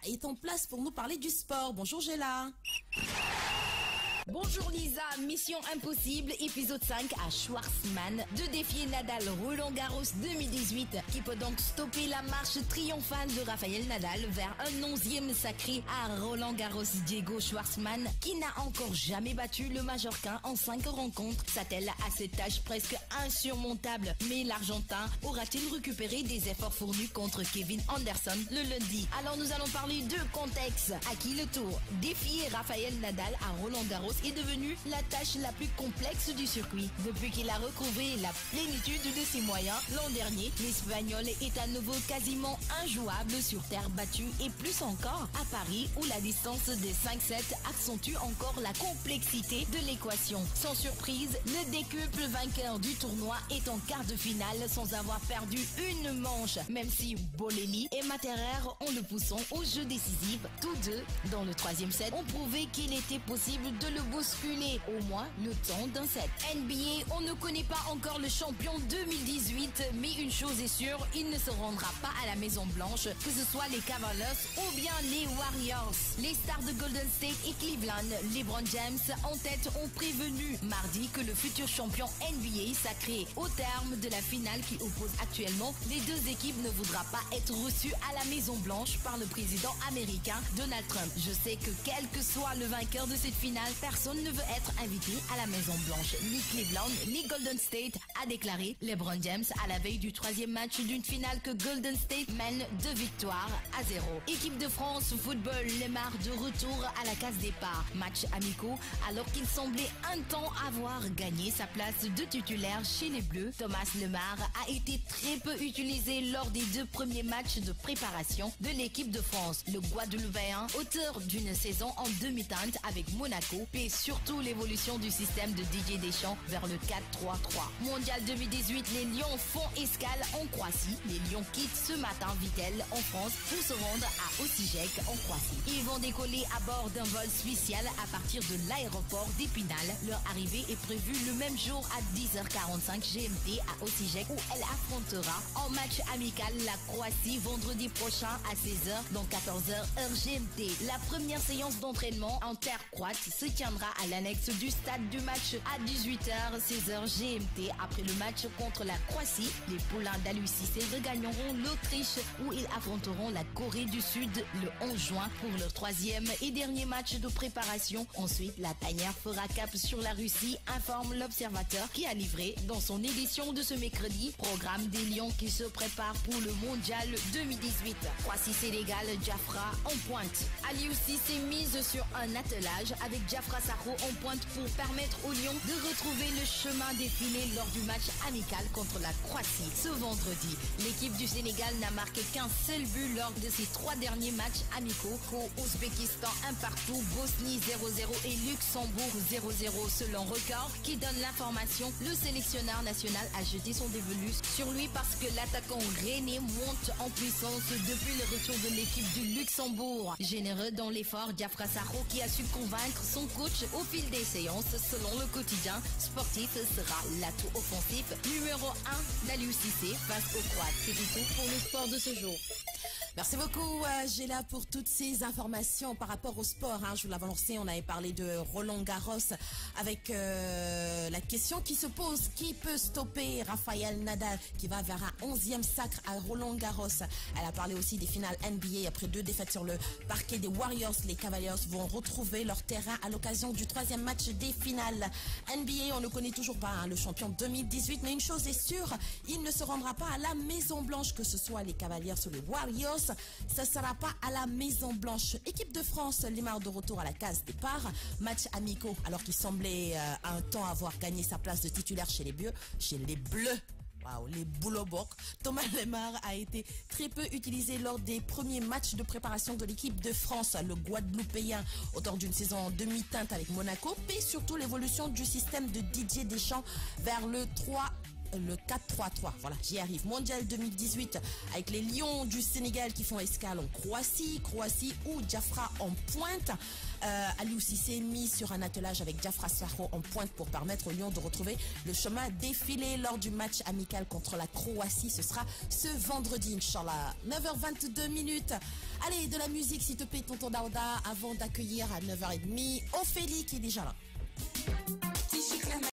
est en place pour nous parler du sport. Bonjour Géla. Bonjour Lisa, mission impossible, épisode 5 à Schwartzmann de défier Nadal Roland Garros 2018 qui peut donc stopper la marche triomphale de Rafael Nadal vers un 11e sacré à Roland Garros. Diego Schwartzmann qui n'a encore jamais battu le Majorquin en 5 rencontres s'attelle à cette tâche presque insurmontable. Mais l'Argentin aura-t-il récupéré des efforts fournis contre Kevin Anderson le lundi? Alors nous allons parler de contexte. À qui le tour? Défier Rafael Nadal à Roland Garros est devenue la tâche la plus complexe du circuit. Depuis qu'il a recouvré la plénitude de ses moyens l'an dernier, l'Espagnol est à nouveau quasiment injouable sur terre battue et plus encore à Paris où la distance des 5-7 accentue encore la complexité de l'équation. Sans surprise, le décuple vainqueur du tournoi est en quart de finale sans avoir perdu une manche, même si Bolelli et Materer, en le poussant au jeu décisif, tous deux, dans le 3e set, ont prouvé qu'il était possible de le bousculer, au moins le temps d'un set. NBA, on ne connaît pas encore le champion 2018, mais une chose est sûre, il ne se rendra pas à la Maison Blanche, que ce soit les Cavaliers ou bien les Warriors. Les stars de Golden State et Cleveland, LeBron James en tête, ont prévenu mardi que le futur champion NBA sacré au terme de la finale qui oppose actuellement les deux équipes ne voudra pas être reçu à la Maison Blanche par le président américain Donald Trump. Je sais que quel que soit le vainqueur de cette finale, personne ne veut être invité à la Maison Blanche. Ni Cleveland, ni Golden State, a déclaré LeBron James à la veille du 3e match d'une finale que Golden State mène 2 victoires à 0. Équipe de France football, Lemar de retour à la case départ. Match amicaux alors qu'il semblait un temps avoir gagné sa place de titulaire chez les Bleus. Thomas Lemar a été très peu utilisé lors des 2 premiers matchs de préparation de l'équipe de France. Le Guadeloupéen, auteur d'une saison en demi-teinte avec Monaco, paie surtout l'évolution du système de Didier Deschamps vers le 4-3-3. Mondial 2018, les Lions font escale en Croatie. Les Lions quittent ce matin Vittel en France pour se rendre à Osijek en Croatie. Ils vont décoller à bord d'un vol spécial à partir de l'aéroport d'Épinal. Leur arrivée est prévue le même jour à 10h45 GMT à Osijek où elle affrontera en match amical la Croatie vendredi prochain à 16h dans 14h heure GMT. La première séance d'entraînement en terre croate se tiendra à l'annexe du stade du match à 18h 16h GMT. Après le match contre la Croatie, les poulains d'Aliou Cissé regagneront l'Autriche où ils affronteront la Corée du Sud le 11 juin pour leur 3e et dernier match de préparation. Ensuite, la tanière fera cap sur la Russie, informe l'Observateur qui a livré dans son édition de ce mercredi programme des Lions qui se préparent pour le Mondial 2018. Croatie-Sénégal, Diafra en pointe. Aliou Cissé mise sur un attelage avec Diafra Sakho en pointe pour permettre aux Lions de retrouver le chemin défilé lors du match amical contre la Croatie ce vendredi. L'équipe du Sénégal n'a marqué qu'un seul but lors de ses 3 derniers matchs amicaux. Ouzbékistan 1 partout, Bosnie 0-0 et Luxembourg 0-0 selon Record qui donne l'information. Le sélectionneur national a jeté son dévolu sur lui parce que l'attaquant rennais monte en puissance depuis le retour de l'équipe du Luxembourg. Généreux dans l'effort, Diafra Sakho qui a su convaincre son coach au fil des séances. Selon le quotidien sportif, sera l'atout offensif numéro 1 d'Aliou Cissé face aux Croates. C'est tout pour le sport de ce jour. Merci beaucoup Géla pour toutes ces informations par rapport au sport. Je vous l'avais lancé, on avait parlé de Roland Garros avec la question qui se pose, qui peut stopper Rafael Nadal qui va vers un 11e sacre à Roland Garros. Elle a parlé aussi des finales NBA après 2 défaites sur le parquet des Warriors. Les Cavaliers vont retrouver leur terrain à l'occasion du 3e match des finales. NBA, on ne connaît toujours pas le champion 2018, mais une chose est sûre, il ne se rendra pas à la Maison Blanche, que ce soit les Cavaliers ou les Warriors. Ça ne sera pas à la Maison Blanche. Équipe de France, Lemar de retour à la case départ. Match amicaux alors qu'il semblait un temps avoir gagné sa place de titulaire chez les Bleus. Waouh, les Boulobok. Thomas Lemar a été très peu utilisé lors des premiers matchs de préparation de l'équipe de France. Le Guadeloupéen, auteur d'une saison en demi-teinte avec Monaco, paie surtout l'évolution du système de Didier Deschamps vers le 3 le 4-3-3. Voilà, j'y arrive. Mondial 2018 avec les Lions du Sénégal qui font escale en Croatie. Croatie où Diafra en pointe. Aliou Cissé mis sur un attelage avec Diafra Sakho en pointe pour permettre aux Lions de retrouver le chemin défilé lors du match amical contre la Croatie. Ce sera ce vendredi, Inch'Allah. 9h22 minutes. Allez, de la musique, s'il te plaît, tonton Daouda, avant d'accueillir à 9h30 Ophélie qui est déjà là.